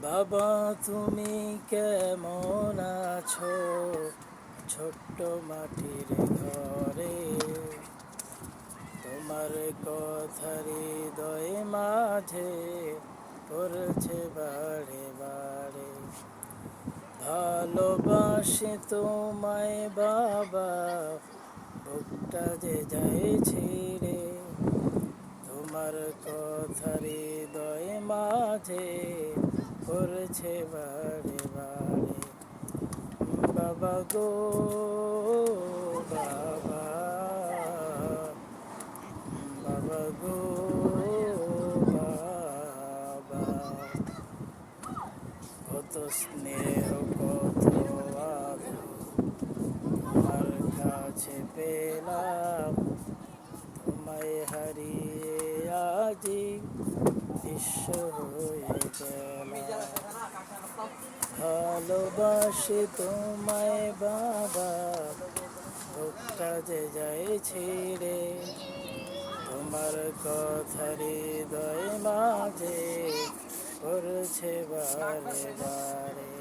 বাবা তুমি কেমন আছো? ছোট্ট মাটির ঘরে তোমার কথা হৃদয় মাঝে পড়ছে বারে বারে। ভালোবাসি তোমায় বাবা, বুকটা যে যায় ছিঁড়ে। তোমার কথা হৃদয় মাঝে পড়ছে বারে বারে। বাবা গো বাবা, বাবা গো বাবা, কত স্নেহ কত আদর তোমার কাছে পেলাম। তোমায় হারিয়ে আজি বিশ্ব হয়ে গেলাম। ভালোবাসি তোমায় বাবা, বুকটা যে যায় ছিঁড়ে। তোমার কথা হৃদয় মাঝে পড়ছে বারে বারে।